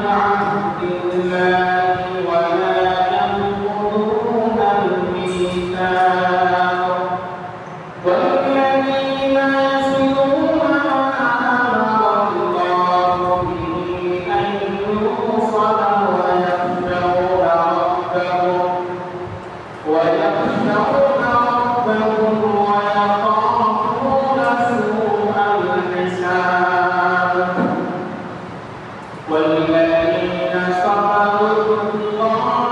بعهد الله ولا ينقضون الميثاق والذين يصلون ما أمر الله به أن يوصل ويخشون ربهم ويخافون سوء الحساب والذين صبروا ابتغاء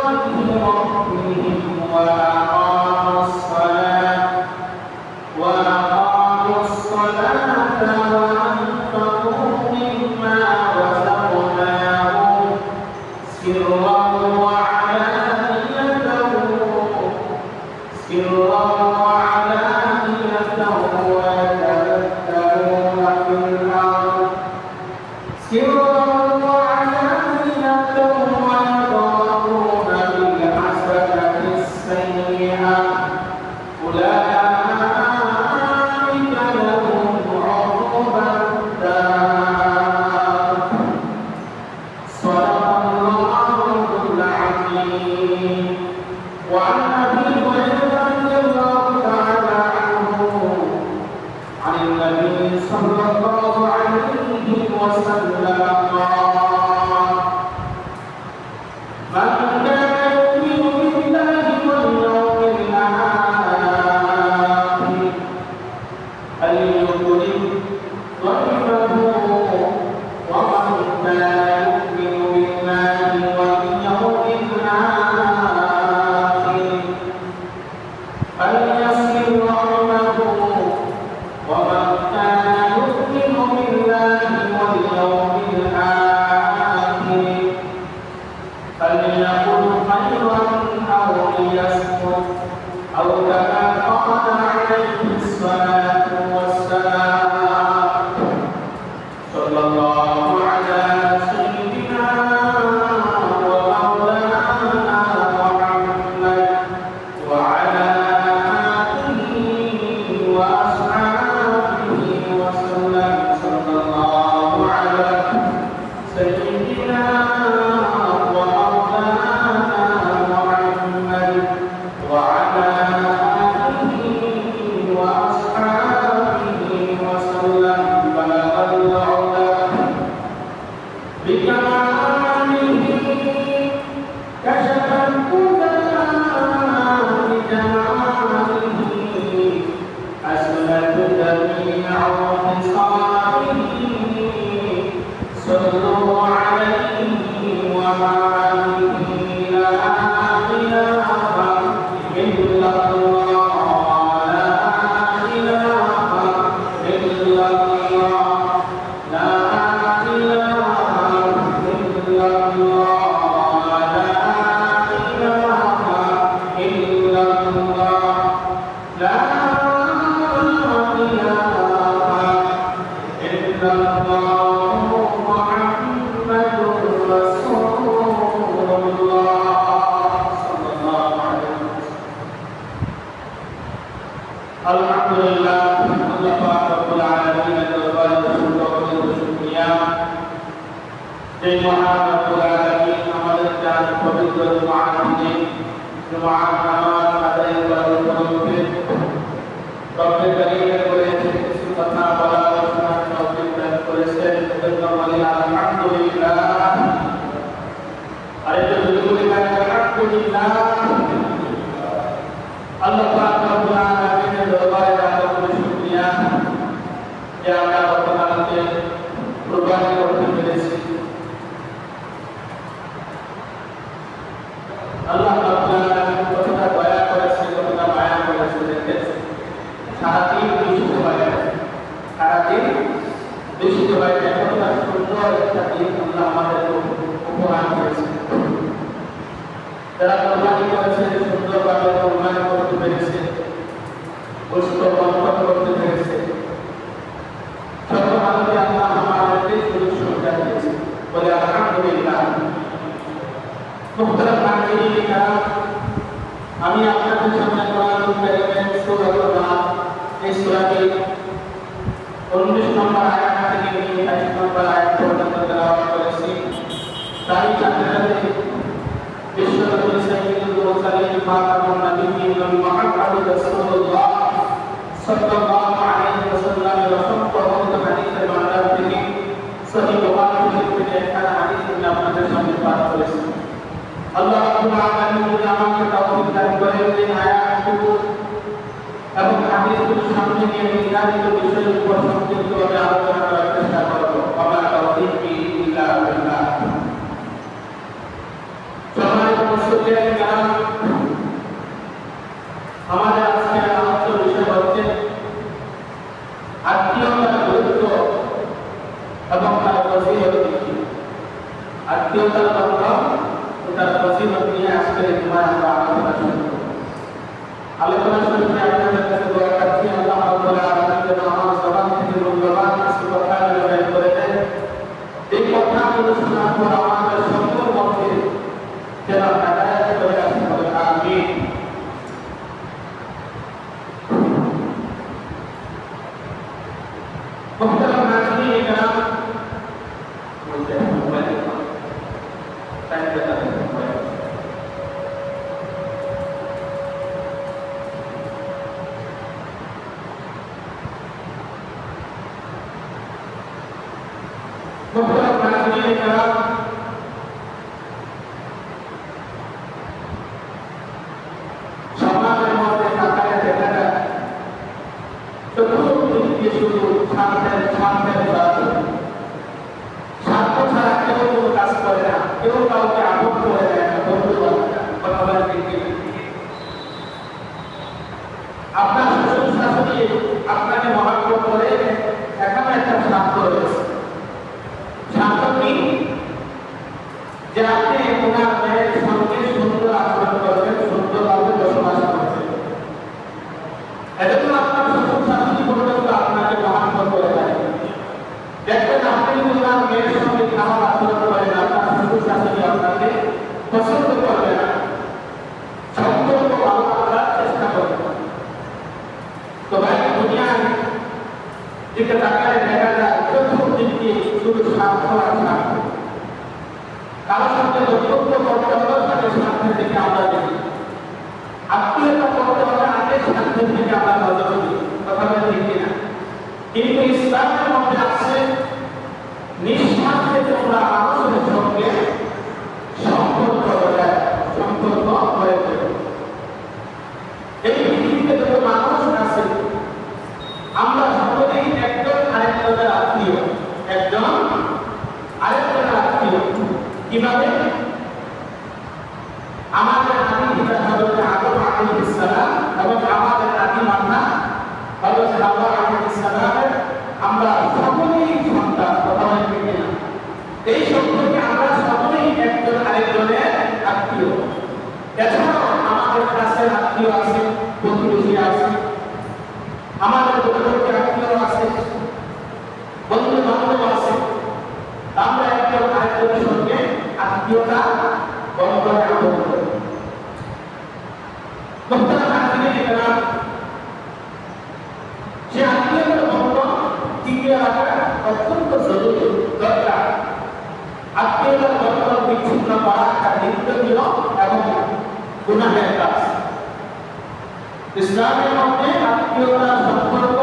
وجه ربهم وأقاموا الصلاة وأنفقوا مما رزقناهم سرا وعلانية ويتذكرون في الأرض ويضربون بالحسنة السيئة أولئك لهم عقبى الدار صدق الله العظيم. وعن أبي هريرة رضي الله تعالى عنه عن النبي صلى الله عليه وسلم قال: من كان يؤمن بالله واليوم الآخر فليكرم ضيفه ومن كان يؤمن بالله واليوم الآخر فليصل رحمه ومن كان يؤمن بالله واليوم الآخر فليقل خيرا أو ليصمت أو كما قال عليه الصلاة والسلام. صلى الله على سيدنا ومولانا محمد وعلى آله وأصحابه وسلم. صلى الله على سيدنا ومولانا محمد وعلى آله وأصحابه وسلم. بلغ العلا بكماله كشف الهدى بجماله أسلت جميع خصاله. صلوا عليه وآله. لا إله إلا الله لا إله إلا الله لا إله إلا الله لا إله إلا الله لا إله إلا الله محمد رسول الله صلى الله عليه وسلم. আলহামদুলিল্লাহ, আল্লাহ পাক রব্বুল আলামিনের দরবারে শুকরিয়া যে মহান রব্বুল আলামিন আমাদের জান পবিত্র জুমার দিনে জুমার নামাজ আদায় করার উপলক্ষে রব্বে কারীমের করেছে কিছু কথা বলা শোনার তৌফিক দান করেছেন। সেজন্য বলি আলহামদুলিল্লাহ। আরেকটু জোরে বলি আলহামদুলিল্লাহ। আল্লাহ পাক রব্বুল আলামিনের দরবারে লাখো কোটি শুকরিয়া যে আমরা বর্তমানে কুরবানি করতে পেরেছি। আল্লাহ রব্বুল আলামিন কতটা দয়া করেছে, কতটা মায়া করেছে দেখেছে। সারাদিন দূষিত হয়ে গেছে, সারাদিন দূষিত হয়ে গেছে। কতটা সুন্দর একটা দিন আল্লাহ আমাদের উপহার দিয়েছে। যারা কুরবানি করেছে সুন্দরভাবে কুরবানি করতে পেরেছে, গোশত বন্টন করতে পেরেছে। সর্বভারতে আল্লাহ আমাদেরকে সুযোগ সুবিধা দিয়েছে বলে আলহামদুলিল্লাহ। মুহতারাম হাজিরিন কিরাম, আমি আপনাদের সামনে কোরআনুল কারীমের সূরা নাম, এই সূরাটি 19 নম্বর আয়াত থেকে 28 নম্বর আয়াত পর্যন্ত المرسلين خاتم النبيين محمد رسول الله صلى الله عليه وسلم وصحبه حديث المعنى থেকে সহি বুখারী শরীফে একটা হাদিস আমি আপনাদের সামনে পাঠ করেছি। আল্লাহ রাব্বুল আলামিন যদি আমাকে তৌফিক দান করেন যে আয়াতগুলো এবং হাদিসগুলো সামনে নিয়ে নির্ধারিত বিষয়ের উপর সংক্ষিপ্তভাবে আলোচনা করার চেষ্টা করব। আমার তৌফিক ইল্লা বিল্লাহ। সম্মানিত মুসলিম কালাম, আমাদের আজকের আলোচ্য বিষয় হচ্ছে আত্মীয়তার গুরুত্ব এবং তার ফজিলত কি। আত্মীয়তার গুরুত্ব ও তার ফজিলত নিয়ে আজকের জুমায় আমরা আলোচনা শুরু করব। আলোচনা শুরু করে আপনাদের কাছে দোয়া করছি আল্লাহ রাব্বুল আলামিন যেন আমার জবান থেকে মূল্যবান কিছু কথা বের করে দেন। এই কথাগুলো শোনার পর আমাদের সকল মধ্যে যেন হেদায়েত করে আসে। আমিন। মুহতারাম নাজরীন ইকরাম, বলতে মোবাইল টাইম দেতা মোবাইল মুহতারাম নাজরীন ইকরাম, সমাজের মধ্যে তাকালে দেখা যায় চতুর্দিক দিয়ে শুধু স্বার্থের স্বার্থ ছাড়া কেউ কোনো কাজ করে না, কেউ কাউকে আপন করে দেয় না। কথা বলেন ঠিক কিনা? আপনার শ্বশুর শাশুড়ি আপনাকে মহাব্বত করে, এখানে একটা স্বার্থ রয়েছে। স্বার্থ কি? যে আপনি ওনার মেয়ের সঙ্গে সুন্দর আচরণ করবেন, সুন্দরভাবে বসবাস করবেন। এজন্য আপনার শ্বশুর শাশুড়ি পর্যন্ত আপনাকে মহাব্বত করে দেয়। দেখবেন আপনি ওনার মেয়ের সঙ্গে খারাপ আচরণ করেন, আপনার শ্বশুর শাশুড়ি আপনাকে পছন্দ করবে না, সম্পর্ক ভালো রাখার চেষ্টা করবে। তো ভাই, দুনিয়ার দিকে তাকালে দেখা যায় চতুর্দিক দিয়ে শুধু স্বার্থ আর স্বার্থ। কারোর সঙ্গে বন্ধুত্ব করতে হলে তাদের স্বার্থের দিকে আমরা দেখি, আত্মীয়তা করতে হলে আগে স্বার্থের দিকে আমরা নজর দিই। কথা বলে ঠিক কিনা? কিন্তু ইসলামের মধ্যে আছে নিঃস্বার্থে তোমরা মানুষের সঙ্গে সম্পর্ক করে দেবে। এই পৃথিবীতে যত মানুষ আছে আমরা সকলেই একজন আরেকজনের আত্মীয়, একজন আরেকজনের আত্মীয়। কিভাবে? আমাদের আদি পিতা হযরত আদম আলাইহিস সালাম এবং আমাদের আদি মাতা হযরত হাওয়া আলাইহিস সালামের আমরা সকলেই সন্তান। কথা বলেন ঠিক কিনা? এই সম্পর্কে আমরা সকলেই একজন আরেকজনের আত্মীয়। এছাড়াও আমাদের কাছে আত্মীয় আছে, প্রতিবেশী আছে, আমাদের দূরবর্তী আত্মীয় আছে, বন্ধু বান্ধব আছে। আমরা একজন আরেকজনের সঙ্গে আত্মীয়তা বন্ধনে আবদ্ধ। মুহতারাম নাজরীন ইকরাম, সে আত্মীয়তার বন্ধন টিকিয়ে রাখা অত্যন্ত জরুরি, দরকার। আত্মীয়তার বন্ধন বিচ্ছিন্ন করা একটা নিন্দনীয় এবং গুনাহের কাজ। ইসলামের মধ্যে আত্মীয়তার সম্পর্ক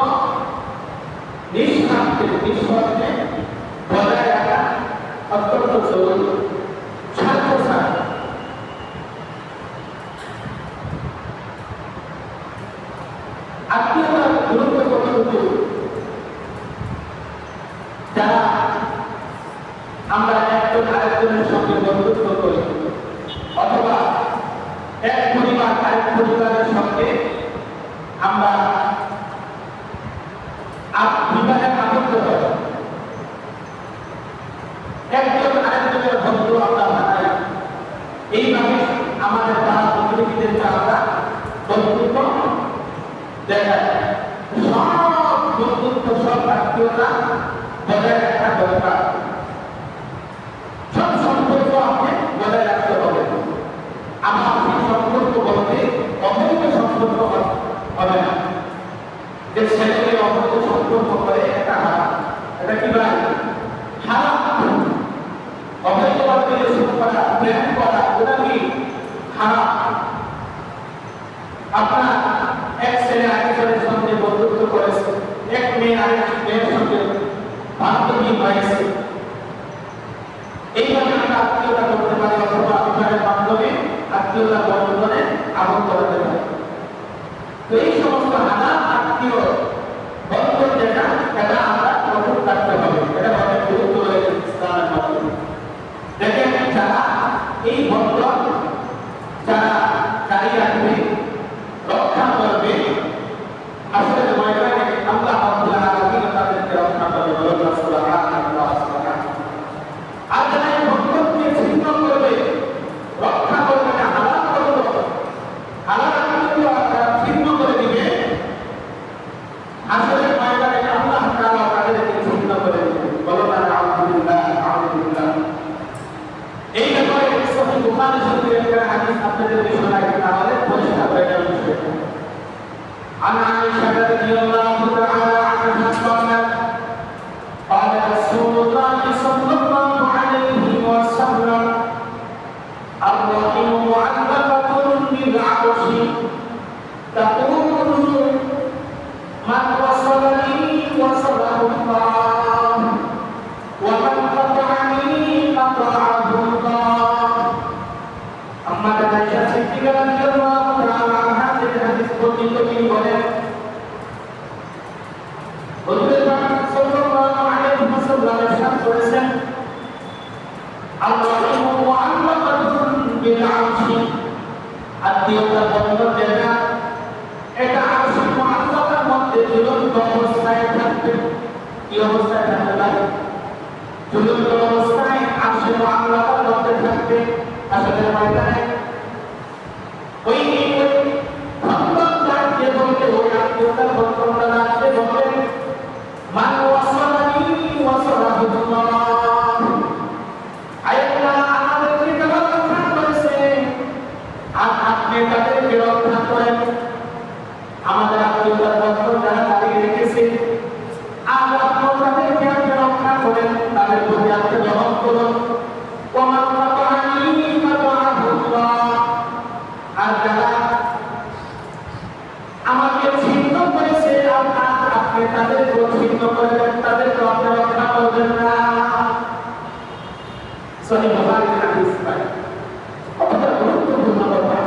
নিঃস্বার্থে বজায় রাখা অত্যন্ত জরুরি, স্বার্থ ছাড়া। আত্মীয়তার গুরুত্ব কতটুকু? যারা আমরা একজন আরেকজনের সঙ্গে বন্ধুত্ব করি, অথবা এক পরিবার আরেক পরিবারের সঙ্গে আমরা বিবাহে আবদ্ধ হই, একজন আরেকজনের বন্ধু আমরা বানাই। এইভাবে আমাদের পাড়া প্রতিবেশীদেরকে আমরা বন্ধুত্ব দেখাই। সব বন্ধুত্ব, সব আত্মীয়তা বজায় রাখা দরকার। সব সম্পর্ক আপনি বজায় রাখতে হবে। আমার সেই সম্পর্ক বলতে অবৈধ সম্পর্ক হবে না। যে ছেলেকে অবৈধ সম্পর্ক করে এটা হারাম। এটা কি ভাই? হারাম। অবৈধভাবে রিলেশন করা, প্রেম করা, ওটা কি হারাম। عائشة رضي الله تعالى عنها قالت قال رسول الله صلى الله عليه وسلم الرحم معلقة بالعرش تقول من وصلني وصله الله ومن قطعني قطعه الله. أما عائشة صديقة رضي الله تعالى عنها থেকে হাদিস বর্ণিত তিনি বলেন হুজুর পাক সাল্লাল্লাহু আলাইহি ওয়াসাল্লাম ইরশাদ করেছেন আল-রাহিমু মুআল্লাকাতুন বিল আরশি আত্মীয়তার বন্ধন যেটা এটা আরশ মুআল্লাকার মধ্যে ঝুলন্ত অবস্থায় থাকবে। কি অবস্থায় থাকবে ভাই? ঝুলন্ত অবস্থায় আরশ মুআল্লাকার মধ্যে থাকবে। আসলে ময়দানে ওই বন্ধন যাকে বলতে ওই আত্মীয়তার বন্ধনটা রাখতে বলেন মান ওয়াসালানি ওয়াসালাহুল্লাহ। আল্লাহ আমাদেরকে রক্ষা করেছে আর আপনি তাদেরকে রক্ষা করেন। আমাদের আত্মীয়তার বন্ধন যারা দাঁড়িয়ে রেখেছে আর আপনি তাদেরকে আপনি রক্ষা করেন, তাদের প্রতি আপনি রহম করুন। ওমান কাতানি কাতাহুল্লাহ। আর যারা আমাকে ছিন্ন করেছে আপনি তাদেরকে ছিন্ন করবেন, তাদেরকে আপনি রক্ষা করবেন না। সহিহ বুখারীর হাদিস ভাই কতটা গুরুত্বপূর্ণ কথা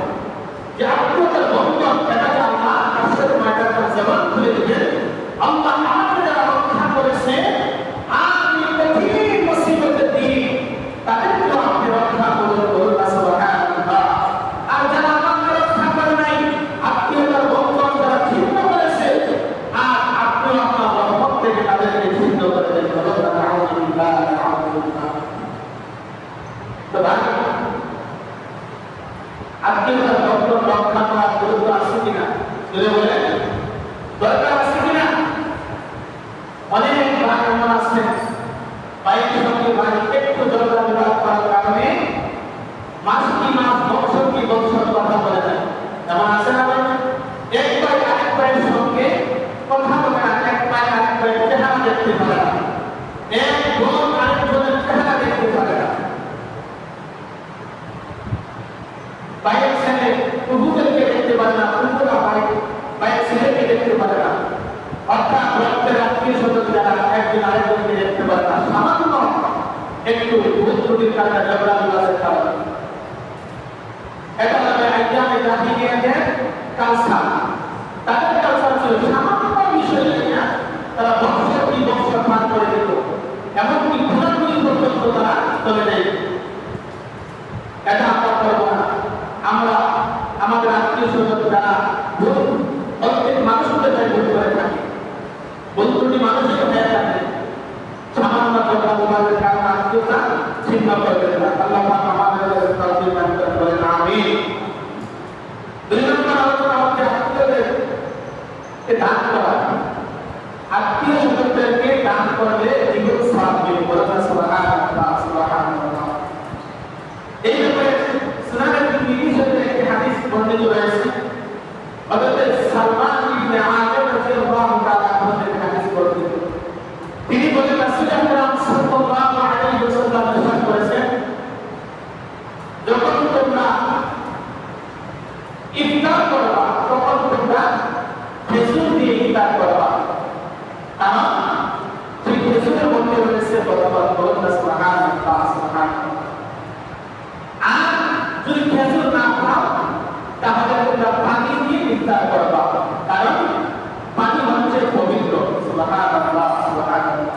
যে আত্মীয়তার বন্ধন এটাকে আল্লাহ আরশের ময়দানে জবান খুলে দিবেন। আল্লাহ আমাকে যারা রক্ষা করেছে আমি কঠিন মুসিবতের দিন তাদেরকে আপনি রক্ষা করুন, বলুন সুবহানাল্লাহ। আর যারা আমাকে রক্ষা করে নাই আত্মীয়তার বন্ধন যারা ছিন্ন করেছে আর আপনি আপনার রহমত থেকে তাদেরকে ছিন্ন করে দেন, বলুন আলহামদুলিল্লাহ আলহামদুলিল্লাহ। তো ভাই আত্মীয়তার বন্ধন রক্ষা করার গুরুত্ব আছে কিনা যদি বলেন, দরকার আছে কিনা? অনেক ভাই এমন আছে ভাইয়ের সঙ্গে ভাই একটু ঝগড়া বিবাদ করার কারণে মাস কি মাস বছর কি বছর কথা বলে যায়। এমন আছে না ভাই? এক ভাই আরেক ভাইয়ের সঙ্গে কথা বলে না, এক ভাই আরেক ভাইয়ের চেহারা দেখতে পারে না, এক বোন আরেক বোনের চেহারা দেখতে পারে না, ভাইয়ের ছেলে প্রভুদেরকে দেখতে পারে না, প্রভুরা ভাইয়ের ছেলেকে দেখতে পারে না, অর্থাৎ রক্তের আত্মীয় স্বজন যারা একজন আরেকজনকে দেখতে পারে না, সামান্য একটু ভুল ত্রুটির কারণে ঝগড়া বিবাদের কারণে। এটা হবে আইয়ামে জাহিলিয়াতের কালচার। তাদের কালচার ছিল সামান্য বিষয় নিয়ে তারা বছর কি বছর পার করে দিত, এমনকি ঘোরাঘুরি পর্যন্ত তারা চলে যায়। এটা আমরা করবো না। আমরা আমাদের আত্মীয় স্বজন যারা ভুল প্রত্যেক মানুষকে তাই ভুল করে থাকি, ভুল ত্রুটি মানুষকে হয়ে থাকে, সামান্য ঝগড়া বিবাদের কারণে আত্মীয়তা ছিন্ন করবেন না। আল্লাহ পাক আমাদের তৌফিক দান করেন, আমিন। দুই নম্বর আলোচনা হচ্ছে আত্মীয়দেরকে দান করা। আত্মীয় স্বজনদেরকে দান করলে দ্বিগুণ সওয়াব মিলবে, বলুন সুবহানাল্লাহ সুবহানাল্লাহ। এই ব্যাপারে সুনানে তিরমিজি শরীফে একটি হাদিস বর্ণিত রয়েছে। হযরত সালমান ইবনে আমির রাদিয়াল্লাহু তাআলা থেকে হাদিস বর্ণিত। তিনি বলেন রাসূল আকরাম সাল্লাল্লাহু আলাইহি ওয়াসাল্লাম ইরশাদ করেছেন, যখন তোমরা ইফতার করবা তখন তোমরা খেজুর দিয়ে ইফতার করবা, কারণ সেই খেজুরের মধ্যে রয়েছে বরকত, বলুন সুবহানাল্লাহ সুবহানাল্লাহ। আর যদি খেজুর না খাও তাহলে তোমরা পানি দিয়ে ইফতার করবা, কারণ পানি হচ্ছে পবিত্র, সুবহানাল্লাহ সুবহানাল্লাহ।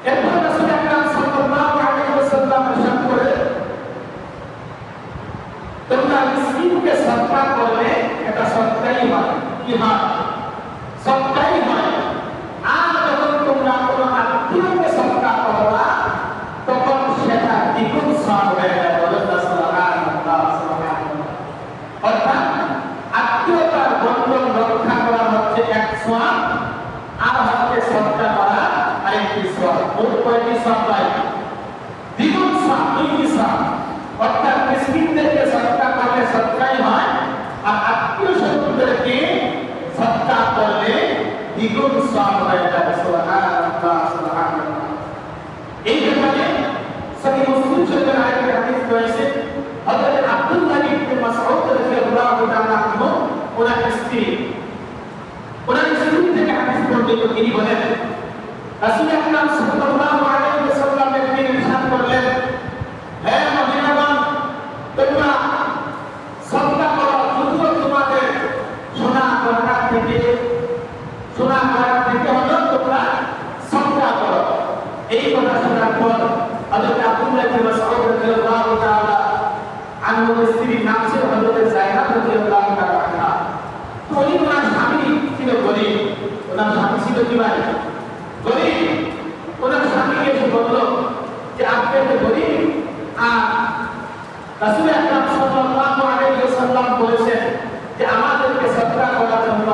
এরপর রাসূল আকরাম সাল্লাল্লাহু আলাইহি ওয়াসাল্লাম ইরশাদ করেন, তোমরা মিসকিনকে সদকা করলে এটা সদকাই হয়। কি হয়? সদকাই হয়। আর যখন তোমরা কোনো আত্মীয়কে সদকা করবা তখন সেটা দ্বিগুণ সওয়াব হয়ে যাবে, বলুন সুবহানাল্লাহ সুবহানাল্লাহ। অর্থাৎ আত্মীয়তার বন্ধন রক্ষা করা হচ্ছে এক সওয়াব, আর হচ্ছে সদকা করা আরেকটি সওয়াব। মোট কয়টি সওয়াব পাই? দ্বিগুণ সওয়াব, দুইটি সওয়াব। অর্থাৎ মিসকিনদেরকে সদকা করলে সদকাই হয়, আর আত্মীয় স্বজনদেরকে সদকা করলে দ্বিগুণ সওয়াব হয়ে যায়। সুবহানাল্লাহ, সুবহানাল্লাহ। এই ব্যাপারে সহিহ মুসলিম শরীফের আরেকটি হাদিস রয়েছে, হযরত আব্দুল্লাহ ইবনে মাসউদ রাদিয়াল্লাহু তাআলা আনহু ওনার স্ত্রী থেকে হাদিস বর্ণিত, তিনি বলেন রাসূল আকরাম সাল্লাল্লাহু আলাইহি ওয়াসাল্লাম একদিন ইরশাদ করলেন, হে মদিনাগণ, তোমরা সদকা করো, যদিও তোমাদের সোনা গয়না থেকে হলো তোমরা সদকা করো। এই কথা শোনার পর হযরত আব্দুল্লাহ ইবনে মাসউদ রাদিয়াল্লাহু তাআলা আনহুর স্ত্রীর নাম ছিল হযরত যায়েনাব রাদিয়াল্লাহু তাআলা আনহা। তো ওনার স্বামী ছিল গরীব, ওনার স্বামী ছিল কি ভাই? গরীব। ওনার স্বামীকে এসে বলল যে আপনি তো গরীব, আর রাসূল আকরাম সাল্লাল্লাহু আলাইহি ওয়াসাল্লাম বলেছেন যে আমাদেরকে সদকা করার জন্য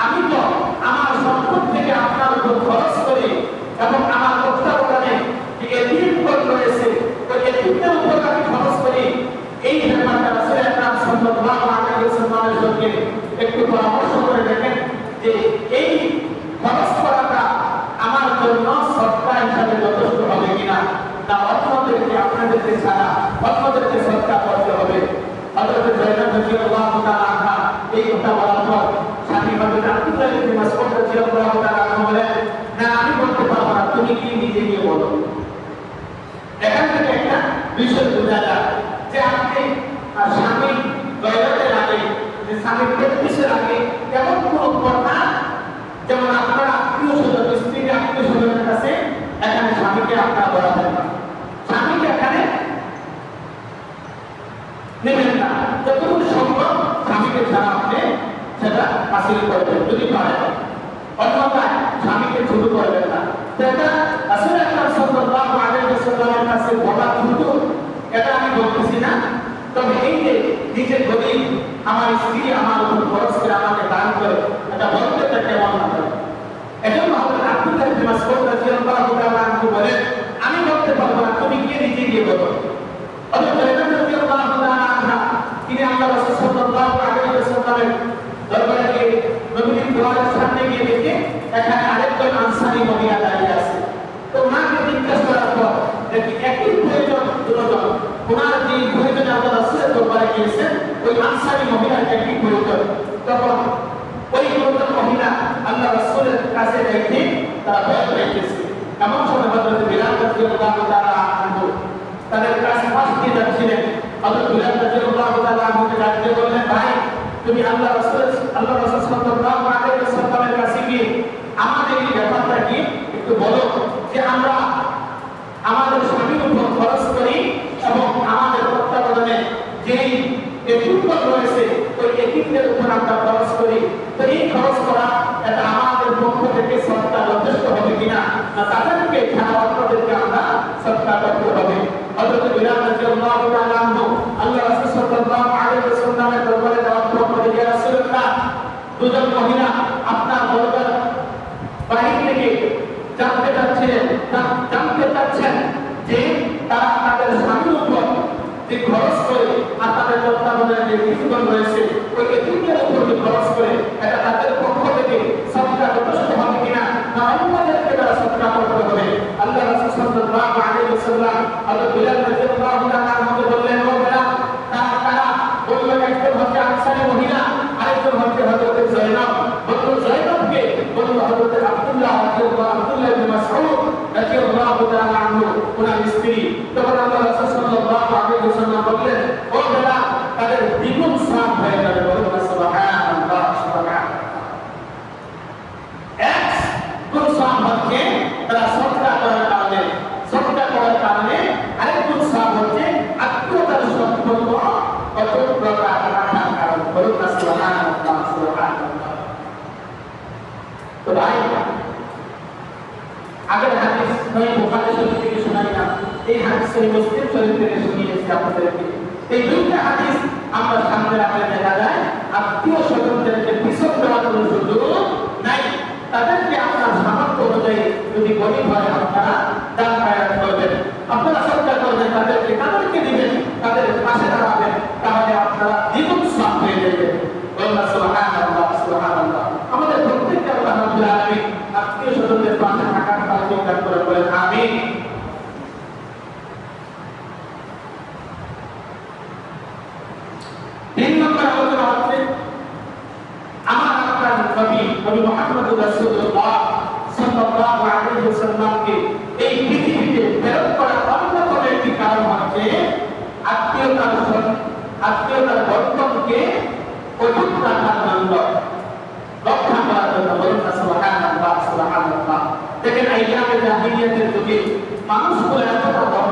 আমি তো আমার সম্পদ থেকে আপনার উপর খরচ করি, এবং আমার তত্ত্বাবধানে যে এতিমগণ রয়েছে ওই এতিমদের উপর আমি খরচ করি। এই ব্যাপারটা রাসূল আকরাম সাল্লাল্লাহু আলাইহি ওয়াসাল্লামের সঙ্গে একটু পরামর্শ করে দেখেন যে এই খরচ করাটা আমার জন্য সদকা হিসাবে যথেষ্ট হবে কিনা, না অন্যদেরকে আপনাদেরকে ছাড়া অন্যদেরকে সদকা করতে হবে। হযরত যায়েনাব রাদিয়াল্লাহু তাআলা আনহা এই কথা বলার পর স্বামী হযরত আব্দুল্লাহ ইবনে মাসউদ রাদিয়াল্লাহু তাআলা আনহু বলেন, না আমি বলতে পারবো না, তুমি কি নিজে গিয়ে বলো। এখান থেকে একটা বিষয় বোঝা যায় যে আপনি স্বামী গয়রাতের আগে, যে স্বামী প্র্যাকটিসের আগে এমন কোনো কথা, যেমন আপনার আত্মীয় স্বজন, স্ত্রীর আত্মীয় স্বজনের কাছে এখানে স্বামীকে আপনার বলাবেন না, স্বামীকে এখানে নেবেন না। যতটুকু সম্ভব স্বামীকে ছাড়া আপনি সেটা হাসিল করবেন যদি পারেন, অন্যথায় স্বামীকে ছোট করবেন না। এটা রাসূল আকরাম সাল্লাল্লাহু আলাইহি ওয়াসাল্লামের কাছে বলা ছোট, এটা আমি বলতেছি না। তবে এই যে নিজের গরীব, আমার স্ত্রী আমার উপর খরচ করে আমাকে দান করে, এটা বলতে কেমন লাগে। এজন্য হযরত আব্দুল্লাহ ইবনে মাসউদ রাদিয়াল্লাহু তাআলা আনহু বলেন, আমি বলতে পারবো না, তুমি গিয়ে নিজে গিয়ে বলো। হযরত যায়েনাব রাদিয়াল্লাহু তাআলা আনহা তিনি আল্লাহ রাসূল সাল্লাল্লাহু আলাইহি ওয়াসাল্লামের দরবারে গিয়ে নবীর দুয়ারের সামনে গিয়ে দেখে এখানে আরেকজন আনসারী মহিলা দাঁড়িয়ে আছে। তো ওনাকে জিজ্ঞাসা করার পর দেখি একই প্রয়োজন দুজন, ওনার যে প্রয়োজন আল্লাহ রাসূলের দরবারে গিয়েছেন ওই আনসারী মহিলার একই প্রয়োজন। তখন ওই দুজন মহিলা আল্লাহ রাসূলের কাছে রেখে তারা ভয় পেয়েছে। এমন সময় হযরত বিলাল রাদিয়াল্লাহু তাআলা আনহু তাদের কাছে পাশ দিয়ে যাচ্ছিলেন। হযরত বিলাল রাদিয়াল্লাহু তাআলা আনহুকে ডাকতে বললেন, ভাই তুমি আল্লাহ রাসূল সাল্লাল্লাহু আলাইহি ওয়াসাল্লামের কাছে গিয়ে আমাদের এই ব্যাপারটা কি একটু বলো, যে আমরা আমাদের স্বামীর উপর খরচ করি এবং আমাদের তত্ত্বাবধানে যেই এতিমগণ রয়েছে ওই এতিমদের উপর আমরা খরচ করি। তো এই খরচ করা এটা আমাদের পক্ষ থেকে সদকা যথেষ্ট হবে কিনা, না তাদেরকে ছাড়া অন্যদেরকে আমরা সদকা করতে হবে। হযরত বিলাল রাদিয়াল্লাহু তাআলা আনহু আল্লাহ রাসূল সাল্লাল্লাহু আলাইহি ওয়াসাল্লামের দরবারে যাওয়ার পর বলেন, ইয়া রাসূলুল্লাহ, দুজন মহিলা আপনার দরবার বাহির থেকে জানতে চাচ্ছেন যে তারা তাদের স্বামীর উপর যে খরচ করে আর তাদের তত্ত্বাবধানে যে এতিমগণ রয়েছে ওই এতিমদের উপর যে খরচ করে এটা তাদের পক্ষ থেকে সদকা যথেষ্ট হবে কিনা, না অন্যদেরকে তারা সদকা করতে হবে। আল্লাহ রাসূল সাল্লাল্লাহু আলাইহি ওয়াসাল্লাম হযরত বিলাল রাদিয়াল্লাহু তাআলা আনহুকে বললেন, ও বিলাল, তারা বললেন একজন হচ্ছে আনসারী মহিলা, আরেকজন হচ্ছে হযরত যায়েনাব। বলল যায়েনাবকে বলল হযরত আব্দুল্লাহ ইবনে মাসউদ রাদিয়াল্লাহু তাআলা আনহু ওনার স্ত্রী। তখন আল্লাহ রাসূল সাল্লাল্লাহু আলাইহি ওয়াসাল্লাম বললেন, ও বিলাল, তাদের দ্বিগুণ সওয়াব হয়ে যাবে। বলুন সুবহানাল্লাহ, সুবহানাল্লাহ। এক গুণ সওয়াব হচ্ছে তারা সদকা করার কারণে, আরেক গুণ সওয়াব হচ্ছে আত্মীয়তার সম্পর্ক অটুট রাখার কারণে। বলুন সুবহানাল্লাহ, সুবহানাল্লাহ। তো ভাই, আগের হাদিস সহিহ বুখারী শরীফ থেকে শোনাইলাম, এই হাদিস সহিহ মুসলিম শরীফ থেকে শুনিয়েছি আপনাদেরকে। এই দুইটা হাদিস আমরা সামনে রাখলে দেখা যায় আত্মীয় স্বজনদেরকে পিছন দেওয়ার কোনো সুযোগ নাই। তাদেরকে আপনার সামর্থ্য অনুযায়ী যদি গরিব হয় আপনারা দান খয়রাত করবেন, আপনারা সদকা করবেন, তাদেরকে দিবেন, তাদের পাশে দাঁড়াবেন, তাহলে আপনারা দ্বিগুণ সওয়াব পেয়ে যাবেন। বলুন সুবহানাল্লাহ, সুবহানাল্লাহ। আমাদের প্রত্যেককে আল্লাহ রাব্বুল আলামিন নবী মুহাম্মদুর রাসূলুল্লাহ সাল্লাল্লাহু আলাইহি ওয়াসাল্লামকে এই পৃথিবীতে প্রেরণ করার অন্যতম একটি কারণ হচ্ছে আত্মীয়তার বন্ধনকে অটুট রাখার জন্য, রক্ষা করার জন্য। বলুন না সুবহানাল্লাহ, সুবহানাল্লাহ। দেখেন আইয়ামে জাহিলিয়াতের যুগে মানুষগুলো এতটা বড়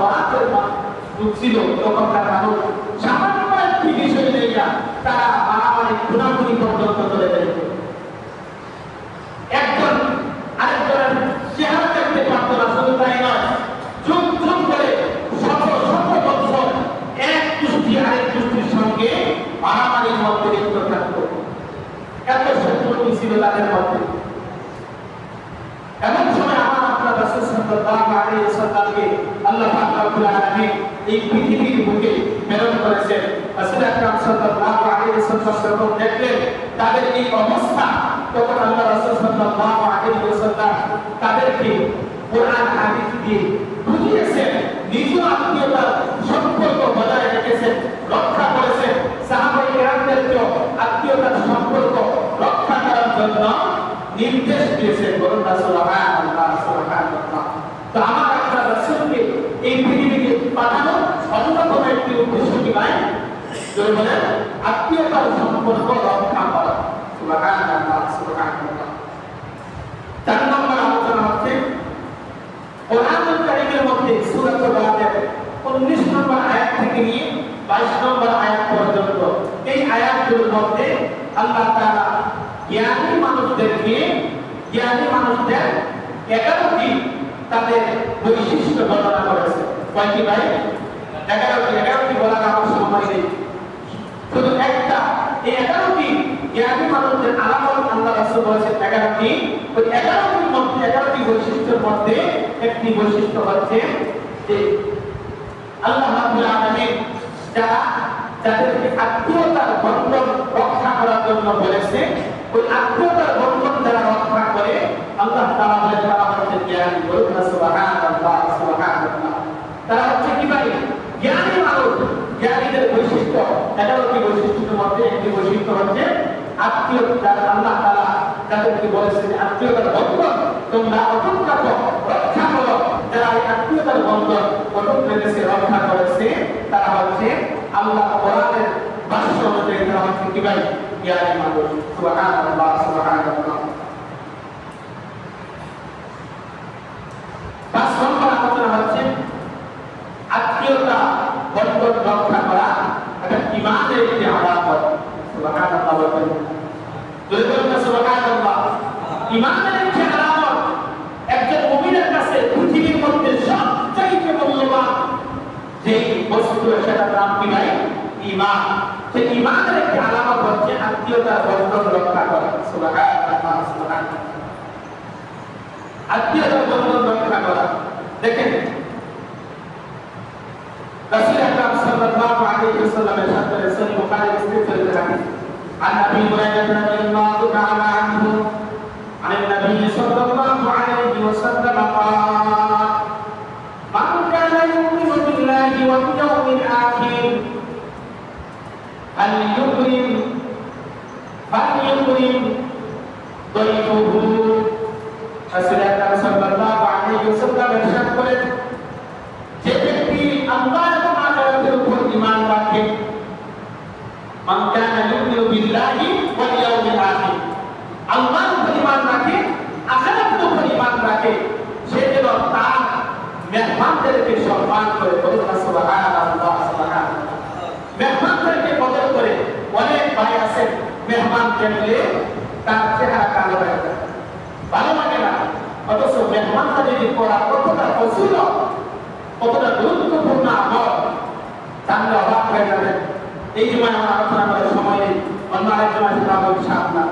যুগ ছিল, তখনকার মানুষ সামান্য একটি বিষয় নিয়ে তারা মারামারি খুনাখুনি পর্যন্ত চলে যেত। একজন আরেকজনের চেহারা দেখতে পারত না, শুধু তাই নয়, যুগ যুগ করে শত শত বছর এক গোষ্ঠী আরেক গোষ্ঠীর সঙ্গে মারামারির মধ্যে লিপ্ত থাকত। এত শত্রুতা ছিল তাদের মধ্যে। এমন সময় আমার আপনার রাসূল সাল্লাল্লাহু আলাইহি ওয়াসাল্লামকে আল্লাহ পাক রব্বুল আলামিন এই পৃথিবীর বুকে প্রেরণ করেছেন। রাসূল আকরাম সাল্লাল্লাহু আলাইহি ওয়াসাল্লাম যখন দেখলেন তাদের এই অবস্থা, তখন আল্লাহ রাসূল সাল্লাল্লাহু আলাইহি ওয়াসাল্লাম তাদেরকে কোরআন হাদিস দিয়ে বুঝিয়েছেন, নিজ আত্মীয়তার সম্পর্ক বজায় রেখেছেন, রক্ষা করেছেন। সাহাবায়ে কেরামদেরকেও আত্মীয়তার সম্পর্ক রক্ষা করার জন্য নির্দেশ দিয়েছেন। বলুন না সুবহানাল্লাহ, সুবহানাল্লাহ। তো আমার আপনার রাসূলকে এই পৃথিবীতে পাঠানো অন্যতম একটি উদ্দেশ্য কি ভাই? যদি বলেন আত্মীয়তার সম্পর্ক রক্ষা করা। সুবহানাল্লাহ, সুবহানাল্লাহ। 4 নম্বর আলোচনা হচ্ছে কোরআনুল কারীমের মধ্যে সূরা বালাদের 19 নম্বর আয়াত থেকে নিয়ে 22 নম্বর আয়াত পর্যন্ত এই আয়াতগুলোর মধ্যে আল্লাহ তাআলা জ্ঞানী মানুষদের 11টি তাদের বৈশিষ্ট্য বর্ণনা করেছে। কয়টি ভাই? 11টি বলার আমার সময় নেই, শুধু একটা। এই 11টি জ্ঞানী মানুষদের আলামত আল্লাহ রাসূল বলেছেন 11টি। ওই 11টির মধ্যে 11টি বৈশিষ্ট্যের মধ্যে একটি বৈশিষ্ট্য হচ্ছে যে আল্লাহ রাব্বুল আলামিন যাদেরকে আত্মীয়তার বন্ধন রক্ষা করার জন্য বলেছে, ওই আত্মীয়তার বন্ধন যারা রক্ষা করে আল্লাহ তাআলা বলেন তারা হচ্ছে জ্ঞানী। বলুন না সুবহানাল্লাহ, সুবহানাল্লাহ। তারা হচ্ছে কি ভাই? জ্ঞানী মানুষ। জ্ঞানীদের বৈশিষ্ট্য 11টি বৈশিষ্ট্যের মধ্যে একটি বৈশিষ্ট্য হচ্ছে আত্মীয়তা। আল্লাহ তাআলা যাদেরকে বলেছেন আত্মীয়তার বন্ধন তোমরা অটুট রাখো, রক্ষা করো। যারা এই আত্মীয়তার বন্ধন অটুট রেখেছে, রক্ষা করেছে, তারা হচ্ছে আল্লাহ কোরআনের ভাষ্য অনুযায়ী তারা হচ্ছে কি ভাই? জ্ঞানী মানুষ। সুবহানাল্লাহ, সুবহানাল্লাহ। 5 নম্বর আলোচনা হচ্ছে আত্মীয়তা বন্ধন রক্ষা করা এটা ঈমানের একটি আলামত। সুবহানাল্লাহ বলেন, যদি বলেন সুবহানাল্লাহ। ঈমানের একটি আলামত। একজন মুমিনের কাছে পৃথিবীর মধ্যে সবচেয়ে মূল্যবান যে বস্তু সেটার নাম কি ভাই? ঈমান। সেই ঈমানের একটি আলামত হচ্ছে আত্মীয়তার বন্ধন রক্ষা করা। সুবহানাল্লাহ, সুবহানাল্লাহ। আত্মীয়তার বন্ধন রক্ষা করা। দেখেন রাসূল আকরাম সাল্লাল্লাহু আলাইহি ওয়াসাল্লামের সাথে সহিহ বুখারী মুসলিম শরীফের হাদিস عن ابي هريره رضي الله تعالى عنه عن النبي صلى الله عليه وسلم قال من كان يؤمن بالله واليوم الاخر فليكرم ضيفه। রাসূল আকরাম সাল্লাল্লাহু আলাইহি ওয়াসাল্লাম ইরশাদ করেন, যে ব্যক্তি আল্লাহ এবং আখিরাতের উপর ঈমান রাখে, মান কানা ইউমিনু বিল্লাহি ওয়াল ইয়াউমিল আখির, আল্লাহর উপর ঈমান রাখে, আখিরাতের উপর ঈমান রাখে, সে যেন তার মেহমানদেরকে সম্মান করে। বলুন সুবহানাল্লাহ, সুবহানাল্লাহ। মেহমানদেরকে কদর করে। অনেক ভাই আছেন মেহমান দেখলে তার চেহারা কালো হয়ে যায়, ভালো লাগে না, অথচ মেহমানদারি করা কতটা ফজিলত, কতটা গুরুত্বপূর্ণ আমল জানলে অবাক হয়ে যাবেন। এই সময় আমার আলোচনা করার সময় নেই, অন্য আরেকজন আছে তা বলছি আপনার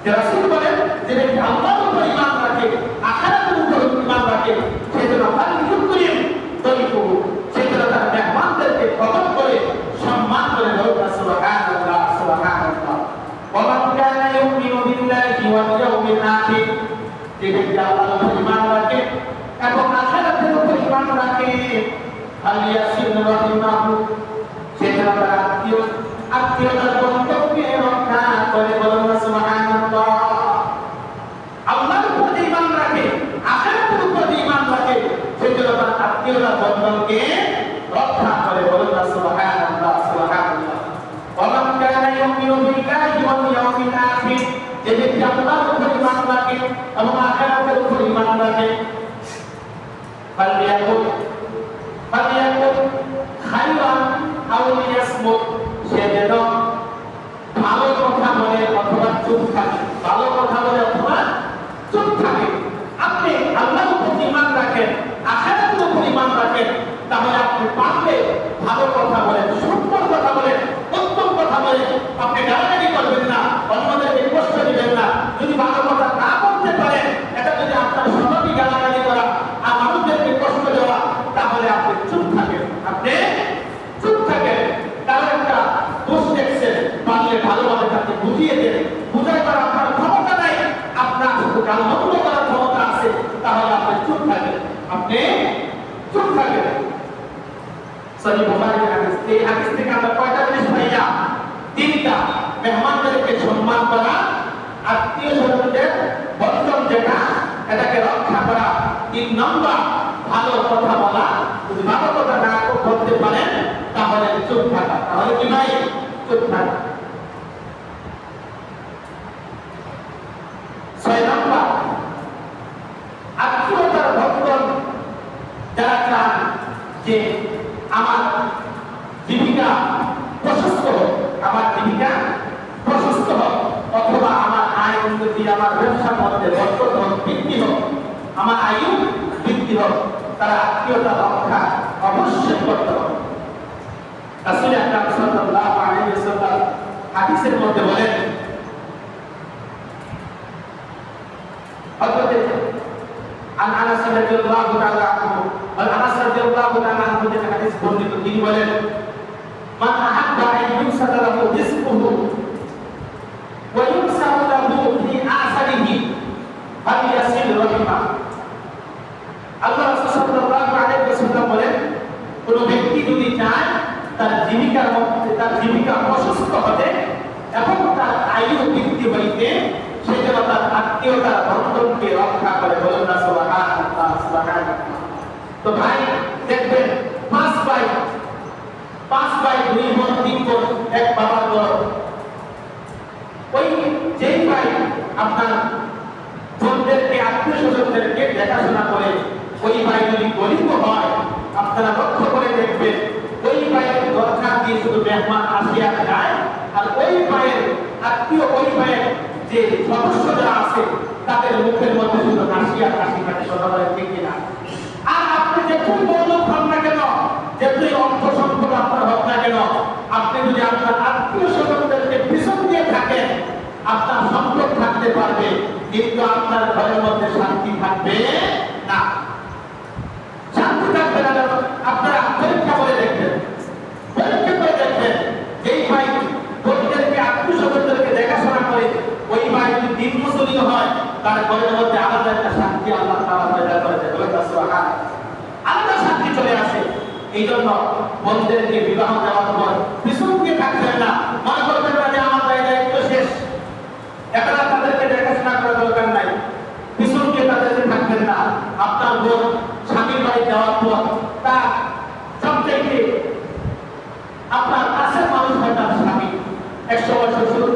যে রাসূল বলেন যে ব্যক্তি আল্লাহর উপর ঈমান রাখে, আখিরাতের উপর ঈমান রাখে, সে যেন ফালইউকরিম দয়ফাহু, সে যেন তার মেহমানদেরকে কদর করে, সম্মান করে। বলুন সুবহানাল্লাহ, সুবহানাল্লাহ। ওয়া মান কানা ইউমিনু বিল্লাহি ওয়াল ইয়াউমিল আখির, যে ব্যক্তি আল্লাহর উপর ঈমান রাখে এবং আখিরাতের উপর ঈমান রাখে, ফালিয়াসিল রাহিমাহু, সে যেন তার আত্মীয়তার বন্ধনকে রক্ষা করে। বলুন সুবহানাল্লাহ। আউলিয়াসমুত, সে যেন ভালো কথা বলে অথবা চুপ থাকে, ভালো কথা বলে অথবা চুপ থাকে। আপনি আল্লাহর উপর ঈমান রাখেন, আখিরাতের উপর ঈমান রাখেন, তাহলে আপনি পারলে ভালো কথা বলেন, সুন্দর কথা বলেন, উত্তম কথা বলেন। আপনি গালাগালি করবেন না, অন্যদেরকে কষ্ট দিবেন না। যদি ভালো কথা না বলতে পারেন, এটা যদি আপনার স্বভাবই গালাগালি করা আর মানুষদেরকে কষ্ট দেওয়া, তাহলে আপনি চুপ থাকেন। আপনি চুপ থাকেন। তার একটা দোষ দেখছেন, পারলে ভালোভাবে তাকে বুঝিয়ে দেন। বুঝাই করা আপনার ক্ষমতা নাই, আপনার শুধু গালমন্দ করার ক্ষমতা আছে, তাহলে আপনি চুপ থাকেন। আপনি চুপ থাকেন। সহিহ বুখারীর হাদিস। এই হাদিস থেকে আমরা কয়টা জিনিস পাইলাম? তিনটা। মেহমানদেরকে সম্মান করা, আত্মীয় স্বজনদের বন্ধন যেটা, এটাকে রক্ষা করা। 3 নম্বর, ভালো কথা বলা। যদি ভালো কথা না বলতে পারেন, তাহলে চুপ থাকা। তাহলে কি ভাই? চুপ থাকা। 6 নম্বর, আত্মীয়তার বন্ধন যারা চান যে আমার জীবিকা প্রশস্ত হোক, আমার জীবিকা প্রশস্ত হোক, অথবা আমার আয় উন্নতি, আমার ব্যবসার মধ্যে বরকত হোক, বৃদ্ধি হোক, আমার আয়ু বৃদ্ধি হোক, তারা আত্মীয়তা রক্ষা অবশ্যই করতে হবে। রাসূল আকরাম সাল্লাল্লাহু আলাইহি ওয়াসাল্লাম হাদিসের মধ্যে বলেন, হযরত আনাস রাদিয়াল্লাহু তাআলা আনহু, আনাস রাদিয়াল্লাহু তাআলা আনহু যে হাদিস বর্ণিত, তিনি বলেন, মান আহাব্বা আন ইউসাদা লাহু রিজকুহু ওয়া ইউসাদা লাহু ফি আসারিহি ফালিয়াসিল রাহিমা। আল্লাহ রাসূল সাল্লাল্লাহু আলাইহি ওয়াসাল্লাম বলেন, কোন ব্যক্তি যদি চায় তার জীবিকার মধ্যে তার জীবিকা প্রশস্ত হতে এবং তার আয়ু বৃদ্ধি হইতে, সে যেন তার আত্মীয়তার বন্ধনকে রক্ষা করে। বলুন না সুবহানাল্লাহ, সুবহানাল্লাহ। তো ভাই দেখবেন 5 ভাই 2 বোন 3 বোন, এক বাবার বড়। ওই যেই ভাই আপনার বোনদেরকে, আত্মীয় স্বজনদেরকে দেখাশোনা করে, ওই ভাই যদি গরিব হয়, আপনারা লক্ষ্য করে দেখবেন ওই ভাইয়ের দরজা দিয়ে শুধু মেহমান আসিয়া যায়, আর ওই ভাইয়ের আত্মীয়, ওই ভাইয়ের যে সদস্য যারা আছে, তাদের মুখের মধ্যে শুধু হাসি আর হাসি থাকে। সদাবারে ঠিক কিনা? আর আপনি যতই বড় হন না কেন, যতই অর্থ সম্পদ আপনার হোক না কেন, আপনি যদি আপনার আত্মীয় স্বজনদেরকে পিছন দিয়ে থাকেন, আপনার সম্পদ থাকতে পারবে, কিন্তু আপনার ঘরের মধ্যে শান্তি থাকবে না। শান্তি থাকবে না। আপনারা পরীক্ষা করে দেখবেন, পরীক্ষা করে দেখবেন, যেই ভাই বোনদেরকে, আত্মীয় স্বজনদেরকে দেখাশোনা করে, ওই ভাই যদি দিন মুসলিম হয়, তার ঘরের মধ্যে আলাদা একটা শান্তি আল্লাহ তাআলা পয়দা করে দেয়। বলে সুবহানাল্লাহ, আলাদা শান্তি চলে আসে। এই জন্য বোনদেরকে বিবাহ দেওয়ার পর পিছন দিয়ে থাকবেন না, মনে করবেন না যে আমার দায়িত্ব শেষ, এখন তাদেরকে দেখাশোনা করার দরকার নাই। পিছন দিয়ে তাদেরকে থাকবেন না। আপনার বোন স্বামীর বাড়ি যাওয়ার পর তার সবচাইতে আপনার কাছের মানুষ হয় তার স্বামী। একসময় শ্বশুর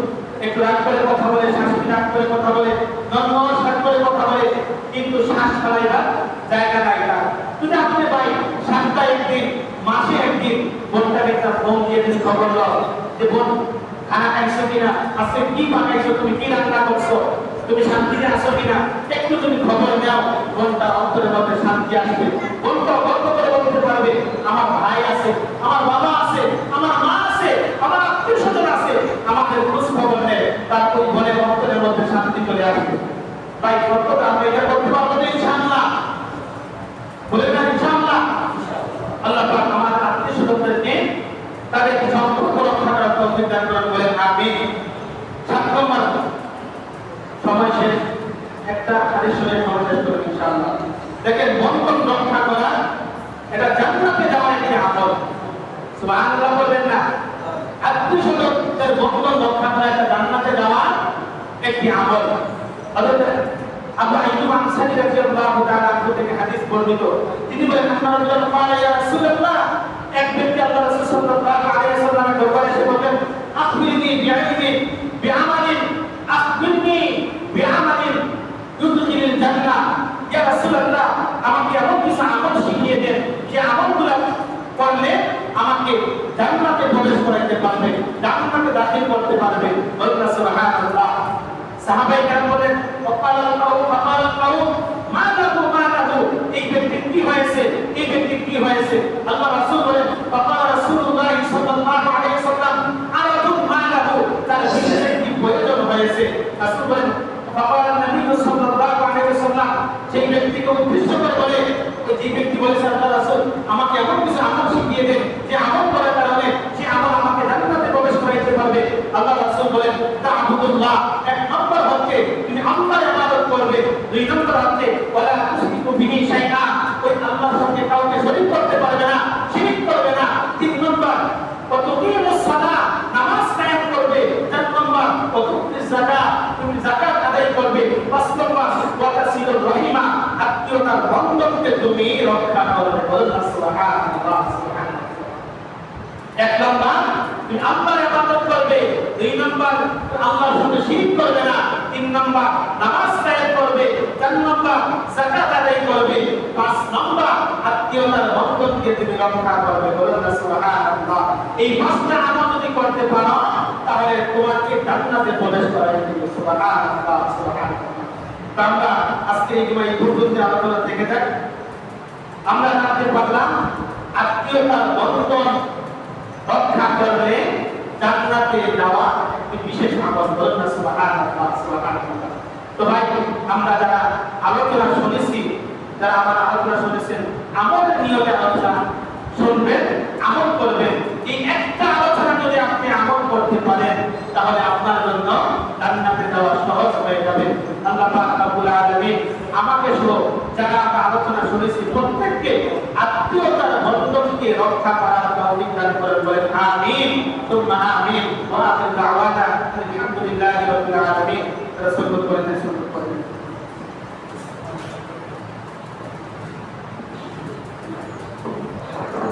একটু রাগ করে কথা বলে, শাশুড়ি রাগ করে কথা বলে, নরম করে কথা বলে, কিন্তু শ্বাস ফেলাইবার জায়গা নাই তার। যদি আপনি ভাই সপ্তাহে একদিন, মাসে একদিন বোনটাকে একটা ফোন দিয়ে যদি খবর দাও যে বোন খানা খাইছো কিনা, আজকে কি বানাইছো, তুমি কি রান্না করছো, তুমি শান্তিতে আছো কিনা, একটু তুমি খবর নাও, বোনটার অন্তরের মধ্যে শান্তি আসবে। বোনটা গল্প করে বলতে পারবে, আমার ভাই আছে, আমার বাবা আছে, আমার মা আছে, আমার আত্মীয় স্বজন আছে, আমাদের খোঁজ খবর নেয়, তার ওই বোনের অন্তরের মধ্যে শান্তি চলে আসবে। তাই কতটা আমরা এটা করতে পারবো না ইনশাআল্লাহ? বলে না ইনশাআল্লাহ? আল্লাহ পাক আমাদের আত্মীয় স্বজনদেরকে তাদের সম্পর্ক রক্ষা করার তৌফিক দান করুন, বলেন আমিন। 7 নম্বর, সময় শেষ, একটা হাদিস শুনে সময় শেষ করব ইনশাআল্লাহ। দেখেন, বন্ধন রক্ষা করা এটা জান্নাতে যাওয়ার একটি আমল। সুবহানাল্লাহ বলবেন না? আত্মীয় স্বজনদের বন্ধন রক্ষা করা এটা জান্নাতে যাওয়ার একটি আমল। হযরত আবু আইয়ুব আনসারী রাদিয়াল্লাহু তাআলা আনহু থেকে হাদিস বর্ণিত, তিনি বলেন, আল্লাহর রাসূল ইয়া রাসূলুল্লাহ, এক ব্যক্তি আল্লাহ রাসূল সাল্লাল্লাহু আলাইহি ওয়াসাল্লামের দরবারে এসে বলেন, আখবিরনি বিআমালিন আখবিরনি বিআমালিন ইউদখিলুল জান্নাহ। ইয়া রাসূলুল্লাহ, আমাকে এমন কিছু আমল শিখিয়ে দেন যে আমলগুলো করলে আমাকে জান্নাতে প্রবেশ করাইতে পারবে, জান্নাতে দাখিল করতে পারবে। বলুন সুবহানাল্লাহ। সাহাবায়ে কেরাম বলেন ফাকালাল্লাহু মা লাহু, এই ব্যক্তি কি হয়েছে, এই ব্যক্তি কি হয়েছে? আল্লাহ রাসূল বলেন ফাকালা রাসূলুল্লাহ সাল্লাল্লাহু আলাইহি ওয়াসাল্লাম আরাদুম মা লাহু, তার বিশেষ কি প্রয়োজন হয়েছে? রাসূল বলেন ফাকালা নবী সাল্লাল্লাহু আলাইহি ওয়াসাল্লাম, সেই ব্যক্তিকে উদ্দেশ্য করে বলে, ওই যে ব্যক্তি বলেছে আল্লাহ রাসূল আমাকে এমন কিছু আমল শিখিয়ে দেন যে আমল করার কারণে সে আমল আমাকে জান্নাতে প্রবেশ করাইতে পারবে। আল্লাহ রাসূল বলেন তা'বুদুল্লাহ, এক নম্বর হচ্ছে তুমি আল্লাহর ইবাদত করবে, দুই নম্বর হচ্ছে ওয়ালা তুশরিকু বিহি শাইআ, ওই আল্লাহর সঙ্গে কাউকে শরীক করতে পারবে না, শিরক করবে না। তিন নম্বর ওয়া তুকিমুস সালাহ, নামাজ কায়েম করবে। চার নম্বর ওয়া তু'তিজ যাকাত, তুমি যাকাত আদায় করবে। পাঁচ নম্বর ওয়া তাসিলুর রহিমা, আত্মীয়তার বন্ধনকে তুমি রক্ষা করবে। বলুন সুবহানাল্লাহ সুবহানাল্লাহ। এক নম্বর তুমি আল্লাহর ইবাদত করবে, দুই নম্বর আল্লাহর সঙ্গে শিরক করবে না, তিন নম্বর নামাজ কায়েম করবে, চার নম্বর যাকাত আদায় করবে, পাঁচ নম্বর আত্মীয়তার বন্ধনকে তুমি রক্ষা করবে। বলুন সুবহানাল্লাহ। এই পাঁচটা আমল যদি করতে পারো তাহলে তোমাকে জান্নাতে প্রবেশ করাই দিবে। সুবহানাল্লাহ সুবহানাল্লাহ। আমরা আজকে এই পর্যন্ত আলোচনা থেকে যাক। আমরা জানতে পারলাম আত্মীয়তার বন্ধন রক্ষা করলে জান্নাতে যাওয়া একটি বিশেষ আমল। বলুন সুবহানাল্লাহ সুবহানাল্লাহ। তো ভাই আমরা যারা আলোচনা শুনেছি, যারা আমার আলোচনা শুনেছেন, আমলের নিয়মে আলোচনা শুনবেন, আমল করবেন। এই একটা আলোচনা যদি আপনি আমল করতে পারেন তাহলে আপনার জন্য জান্নাতে যাওয়া সহজ হয়ে যাবে। আল্লাহ পাক রব্বুল আলামিন আমাকে সহ যারা আমরা আলোচনা শুনেছি প্রত্যেককে আত্মীয়তার বন্ধনকে রক্ষা করার তৌফিক দান করেন। বলেন আমিন সুম্মা আমিন। ওয়া আখিরু দাওয়ানা আলহামদুলিল্লাহি রাব্বিল আলামিন। রাসূলুল্লাহ